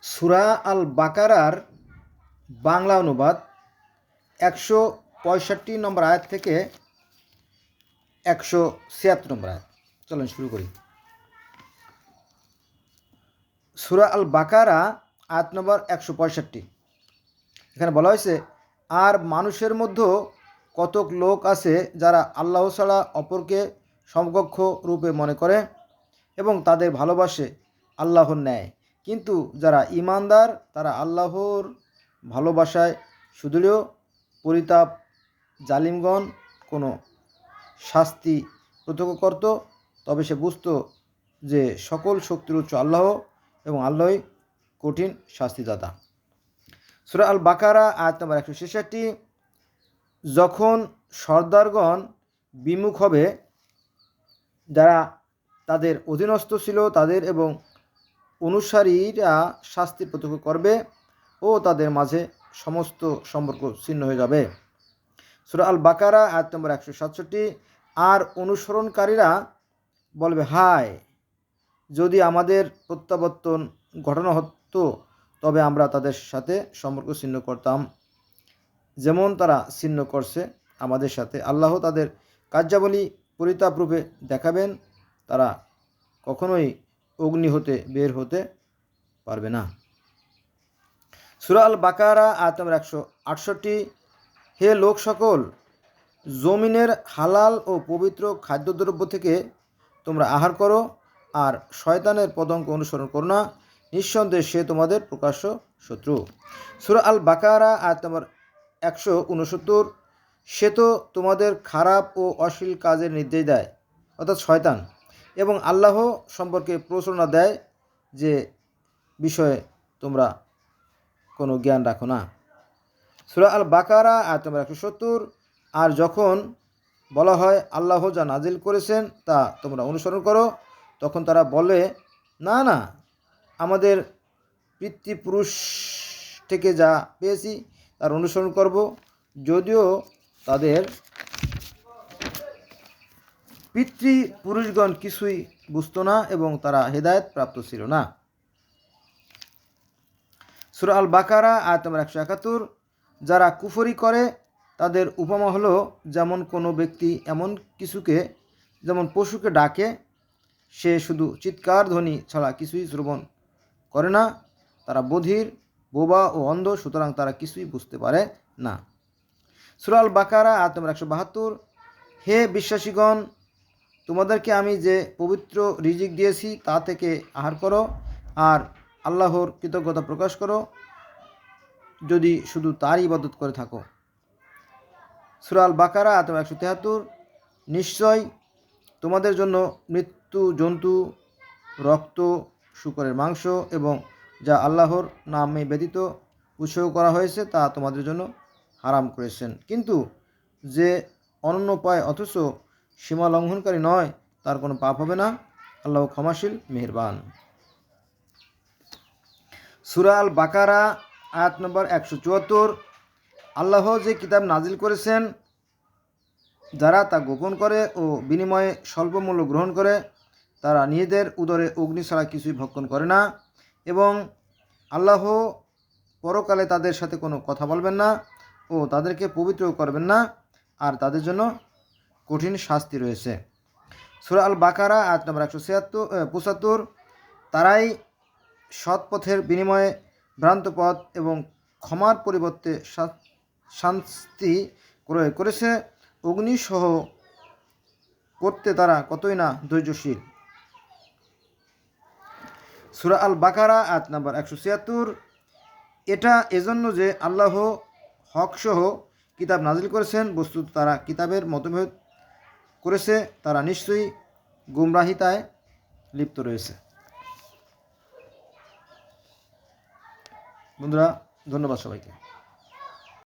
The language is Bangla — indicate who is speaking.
Speaker 1: সূরা আল বাকারার বাংলা অনুবাদ ১৬৫ নম্বর আয়াত থেকে ১৭৬ নম্বর আয়াত। চলুন শুরু করি। সূরা আল বাকারা আয়াত নম্বর ১৬৫। এখানে বলা হয়েছে, আর মানুষের মধ্যে কতক লোক আছে যারা আল্লাহ ছাড়া অপরকে সমকক্ষ রূপে মনে করে এবং তাদের ভালোবাসে আল্লাহর ন্যায়, কিন্তু যারা ঈমানদার তারা আল্লাহর ভালোবাসায় সুদৃঢ়। পরিতাপ জালিমগণ কোনো শাস্তি প্রত্যক্ষ করত, তবে সে বুঝত যে সকল শক্তির উৎস আল্লাহ এবং আল্লাহই কঠিন শাস্তিদাতা। সূরা আল বাকারা আয়াত নম্বর ১৬৬। যখন সর্দারগণ বিমুখ হবে, যারা তাদের অধীনস্থ ছিল তাদের এবং অনুসারীরা শাস্তি প্রত্যক্ষ করবে ও তাদের মাঝে সমস্ত সম্পর্ক ছিন্ন হয়ে যাবে। সূরা আল বাকারা আয়াত নম্বর ১৬৭। আর অনুসরণকারীরা বলবে, হায়, যদি আমাদের প্রত্যাবর্তন ঘটানো হতো তবে আমরা তাদের সাথে সম্পর্ক ছিন্ন করতাম, যেমন তারা ছিন্ন করছে আমাদের সাথে। আল্লাহ তাদের কার্যাবলী পরিতাপরূপে দেখাবেন, তারা কখনোই অগ্নি হতে বের হতে পারবে না। সূরা আল বাকারা আয়াত নম্বর ১৬৮। হে লোক সকল, জমিনের হালাল ও পবিত্র খাদ্যদ্রব্য থেকে তোমরা আহার করো, আর শয়তানের পদঙ্ক অনুসরণ করো না, নিঃসন্দেহে সে তোমাদের প্রকাশ্য শত্রু। সূরা আল বাকারা আয়াত নম্বর ১৬৯। সে তো তোমাদের খারাপ ও অশ্লীল কাজের নির্দেশ দেয়, অর্থাৎ শয়তান, এবং আল্লাহ সম্পর্কে প্ররোচনা দেয় যে বিষয়ে তোমরা কোনো জ্ঞান রাখো না। সূরা আল বাকারা আয়াত নম্বর ১৭০। আর যখন বলা হয় আল্লাহ যা নাজিল করেছেন তা তোমরা অনুসরণ করো, তখন তারা বলে, না না, আমাদের পিতৃপুরুষ থেকে যা পেয়েছি তার অনুসরণ করব, যদিও তাদের পিতৃপুরুষগণ কিছুই বুঝত না এবং তারা হেদায়েত প্রাপ্ত ছিল না। সূরা আল বাকারা আয়াত নম্বর ১৭১। যারা কুফরি করে তাদের উপমা হলো যেমন কোনো ব্যক্তি এমন কিছুকে, যেমন পশুকে ডাকে, সে শুধু চিৎকার ধ্বনি ছাড়া কিছুই শ্রবণ করে না। তারা বধির, বোবা ও অন্ধ, সুতরাং তারা কিছুই বুঝতে পারে না। সূরা আল বাকারা আয়াত নম্বর ১৭২। হে বিশ্বাসীগণ, তোমাদেরকে আমি যে পবিত্র রিজিক দিয়েছি তা থেকে আহার করো আর আল্লাহর কৃতজ্ঞতা প্রকাশ করো, যদি শুধু তার ইবাদত করে থাকো। সূরা আল বাকারা আয়াত নম্বর ১৭৩। নিশ্চয় তোমাদের জন্য মৃত্যু জন্তু, রক্ত, শূকরের মাংস এবং যা আল্লাহর নামে ব্যতীত উৎসর্গ করা হয়েছে তা তোমাদের জন্য হারাম করেছেন, কিন্তু যে অনন্য পায় অথচ সীমা লঙ্ঘনকারী নয় তার কোনো পাপ হবে না। আল্লাহ ক্ষমাশীল, মেহেরবান। সূরা আল বাকারা আয়াত নম্বর ১৭৪। আল্লাহ যে কিতাব নাজিল করেছেন, যারা তা গোপন করে ও বিনিময়ে স্বল্প মূল্য গ্রহণ করে, তারা নিজেদের উদরে অগ্নি ছাড়া কিছুই ভক্ষণ করে না, এবং আল্লাহ পরকালে তাদের সাথে কোনো কথা বলবেন না ও তাদেরকে পবিত্র করবেন না, আর তাদের জন্য কঠিন শাস্তি রয়েছে। সূরা আল বাকারা আয়াত নম্বর ১৭৫। তারাই সৎ পথের বিনিময়ে ভ্রান্ত পথ এবং ক্ষমার পরিবর্তে শাস্তি ক্রয় করেছে। অগ্নিসহ করতে তারা কতই না ধৈর্যশীল। সূরা আল বাকারা আয়াত নম্বর ১৭৬। এটা এজন্য যে আল্লাহ হকসহ কিতাব নাজিল করেছেন, বস্তুত তারা কিতাবের মতভেদ করেছে, তারা নিশ্চয়ই গুমরাহিতায় লিপ্ত রয়েছে। বন্ধুরা, ধন্যবাদ সবাইকে।